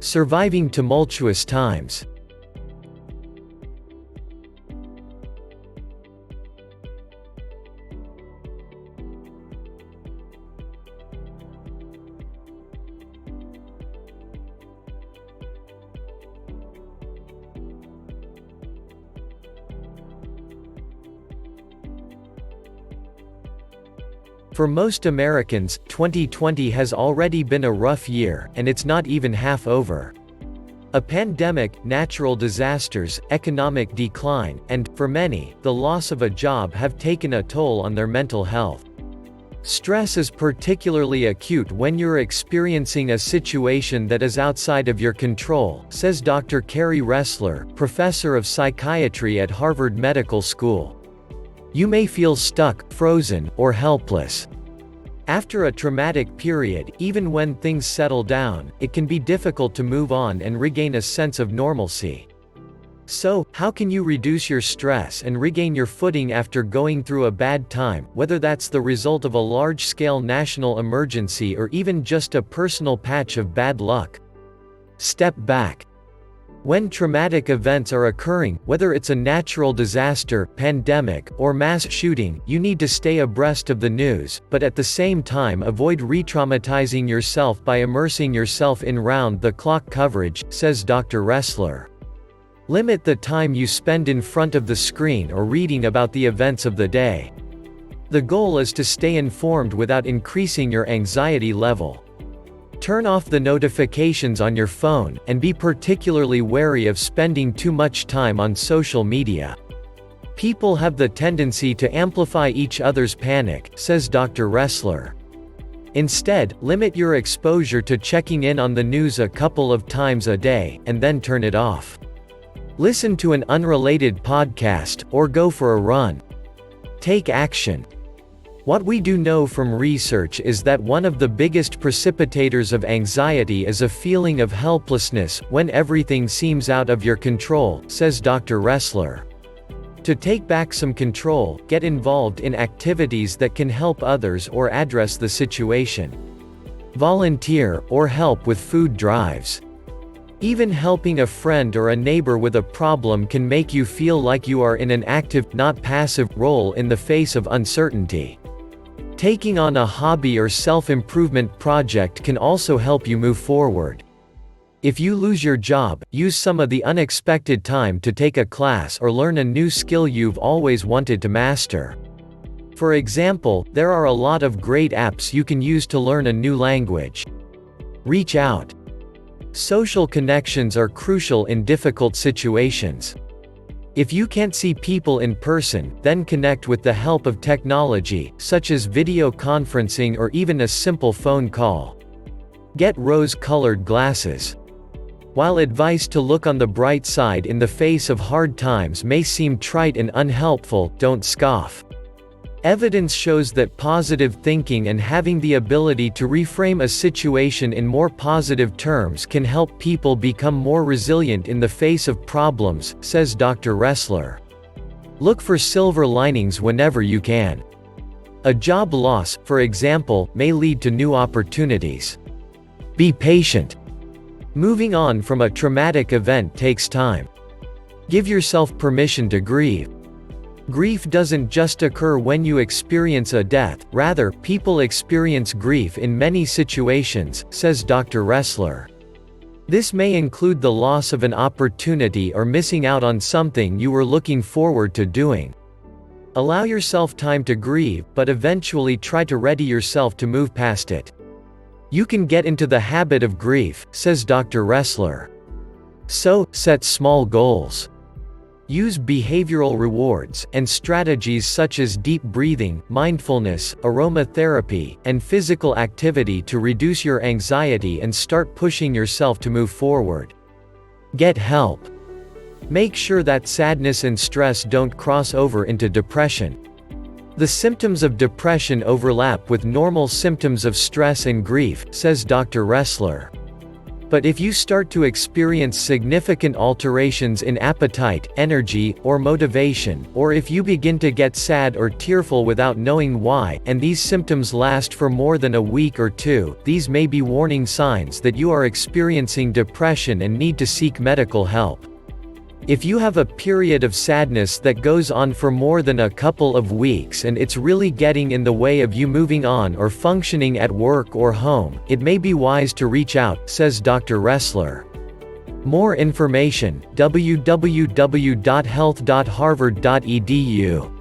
Surviving tumultuous times. For most Americans, 2020 has already been a rough year, and it's not even half over. A pandemic, natural disasters, economic decline, and, for many, the loss of a job have taken a toll on their mental health. Stress is particularly acute when you're experiencing a situation that is outside of your control, says Dr. Carrie Ressler, professor of psychiatry at Harvard Medical School. You may feel stuck, frozen, or helpless. After a traumatic period, even when things settle down, it can be difficult to move on and regain a sense of normalcy. So, how can you reduce your stress and regain your footing after going through a bad time, whether that's the result of a large-scale national emergency or even just a personal patch of bad luck? Step back. When traumatic events are occurring, whether it's a natural disaster, pandemic, or mass shooting, you need to stay abreast of the news, but at the same time avoid re-traumatizing yourself by immersing yourself in round-the-clock coverage, says Dr. Ressler. Limit the time you spend in front of the screen or reading about the events of the day. The goal is to stay informed without increasing your anxiety level. Turn off the notifications on your phone, and be particularly wary of spending too much time on social media. People have the tendency to amplify each other's panic, says Dr. Ressler. Instead, limit your exposure to checking in on the news a couple of times a day, and then turn it off. Listen to an unrelated podcast, or go for a run. Take action. What we do know from research is that one of the biggest precipitators of anxiety is a feeling of helplessness when everything seems out of your control, says Dr. Ressler. To take back some control, get involved in activities that can help others or address the situation. Volunteer, or help with food drives. Even helping a friend or a neighbor with a problem can make you feel like you are in an active, not passive, role in the face of uncertainty. Taking on a hobby or self-improvement project can also help you move forward. If you lose your job, use some of the unexpected time to take a class or learn a new skill you've always wanted to master. For example, there are a lot of great apps you can use to learn a new language. Reach out. Social connections are crucial in difficult situations. If you can't see people in person, then connect with the help of technology, such as video conferencing or even a simple phone call. Get rose-colored glasses. While advice to look on the bright side in the face of hard times may seem trite and unhelpful, don't scoff. Evidence shows that positive thinking and having the ability to reframe a situation in more positive terms can help people become more resilient in the face of problems, says Dr. Ressler. Look for silver linings whenever you can. A job loss, for example, may lead to new opportunities. Be patient. Moving on from a traumatic event takes time. Give yourself permission to grieve. Grief doesn't just occur when you experience a death, rather, people experience grief in many situations, says Dr. Ressler. This may include the loss of an opportunity or missing out on something you were looking forward to doing. Allow yourself time to grieve, but eventually try to ready yourself to move past it. You can get into the habit of grief, says Dr. Ressler. So, set small goals. Use behavioral rewards and strategies such as deep breathing, mindfulness, aromatherapy, and physical activity to reduce your anxiety and start pushing yourself to move forward. Get help. Make sure that sadness and stress don't cross over into depression. The symptoms of depression overlap with normal symptoms of stress and grief, says Dr. Ressler. But if you start to experience significant alterations in appetite, energy, or motivation, or if you begin to get sad or tearful without knowing why, and these symptoms last for more than a week or two, these may be warning signs that you are experiencing depression and need to seek medical help. If you have a period of sadness that goes on for more than a couple of weeks and it's really getting in the way of you moving on or functioning at work or home, it may be wise to reach out, says Dr. Ressler. More information: www.health.harvard.edu